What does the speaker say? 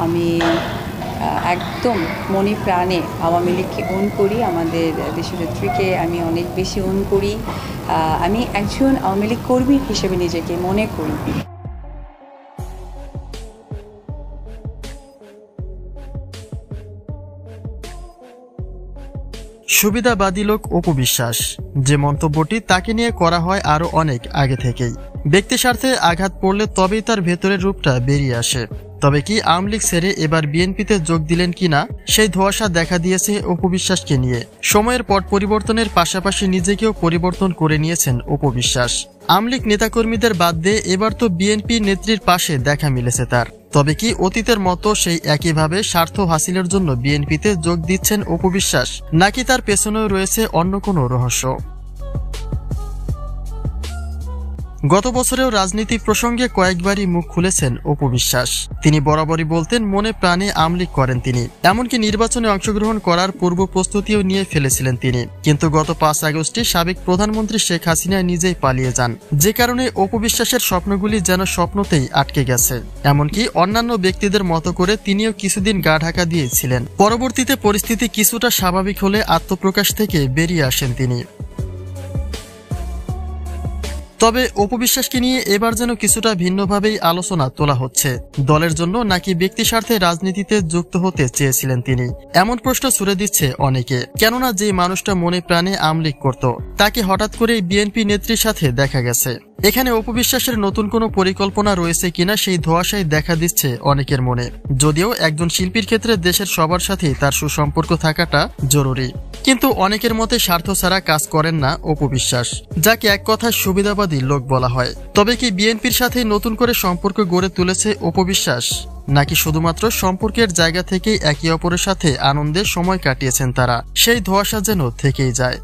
আমি একদম মনে প্রাণে আওয়ামী লীগকে ওন করি, আমাদের দেশনেত্রীকে আমি অনেক বেশি ওন করি। আমি একজন আওয়ামী লীগ কর্মী হিসেবে নিজেকে মনে করি। সুবিধাবাদী লোক অপু বিশ্বাস, যে মন্তব্যটি তাকে নিয়ে করা হয় আরো অনেক আগে থেকেই। ব্যক্তি স্বার্থে আঘাত পড়লে তবেই তার ভেতরের রূপটা বেরিয়ে আসে। তবে কি আওয়ামী লীগ ছেড়ে এবার বিএনপিতে যোগ দিলেন কিনা, সেই ধোঁয়াশা দেখা দিয়েছে অপু বিশ্বাসকে নিয়ে। সময়ের পট পরিবর্তনের পাশাপাশি নিজেকেও পরিবর্তন করে নিয়েছেন অপু বিশ্বাস। আওয়ামী লীগ নেতাকর্মীদের বাদ দিয়ে এবার তো বিএনপি নেত্রীর পাশে দেখা মিলেছে তার। তবে কি অতীতের মতো সেই একইভাবে স্বার্থ হাসিলের জন্য বিএনপিতে যোগ দিচ্ছেন অপু বিশ্বাস, নাকি তার পেছনেও রয়েছে অন্য কোনো রহস্য? গত বছরেও রাজনীতি প্রসঙ্গে কয়েকবারই মুখ খুলেছেন অপু বিশ্বাস। তিনি বরাবরই বলতেন মনে প্রাণে আওয়ামী লীগ করেন তিনি, এমনকি নির্বাচনে অংশগ্রহণ করার পূর্ব প্রস্তুতিও নিয়ে ফেলেছিলেন তিনি। কিন্তু গত 5 আগস্টে সাবেক প্রধানমন্ত্রী শেখ হাসিনা নিজেই পালিয়ে যান, যে কারণে অপু বিশ্বাসের স্বপ্নগুলি যেন স্বপ্নতেই আটকে গেছে। এমনকি অন্যান্য ব্যক্তিদের মতো করে তিনিও কিছুদিন গা ঢাকা দিয়েছিলেন। পরবর্তীতে পরিস্থিতি কিছুটা স্বাভাবিক হলে আত্মপ্রকাশ থেকে বেরিয়ে আসেন তিনি। তবে অপু বিশ্বাসকে নিয়ে এবার যেন কিছুটা ভিন্নভাবেই আলোচনা তোলা হচ্ছে। দলের জন্য নাকি ব্যক্তি স্বার্থে রাজনীতিতে যুক্ত হতে চেয়েছিলেন তিনি, এমন প্রশ্ন ছুড়ে দিচ্ছে অনেকে। কেননা যে মানুষটা মনে প্রাণে আওয়ামী লীগ করত, তাকে হঠাৎ করেই বিএনপি নেত্রীর সাথে দেখা গেছে। এখানে অপু বিশ্বাসের নতুন কোনো পরিকল্পনা রয়েছে কিনা সেই ধোঁয়াশাই দেখা দিচ্ছে অনেকের মনে। যদিও একজন শিল্পীর ক্ষেত্রে দেশের সবার সাথে তার সুসম্পর্ক থাকাটা জরুরি, কিন্তু অনেকের মতে স্বার্থ ছাড়া কাজ করেন না অপু বিশ্বাস, যাকে এক কথায় সুবিধাবাদী লোক বলা হয়। তবে কি বিএনপির সাথে নতুন করে সম্পর্ক গড়ে তুলেছে অপু বিশ্বাস, নাকি শুধুমাত্র সম্পর্কের জায়গা থেকেই একে অপরের সাথে আনন্দে সময় কাটিয়েছেন তারা, সেই ধোঁয়াশা যেন থেকেই যায়।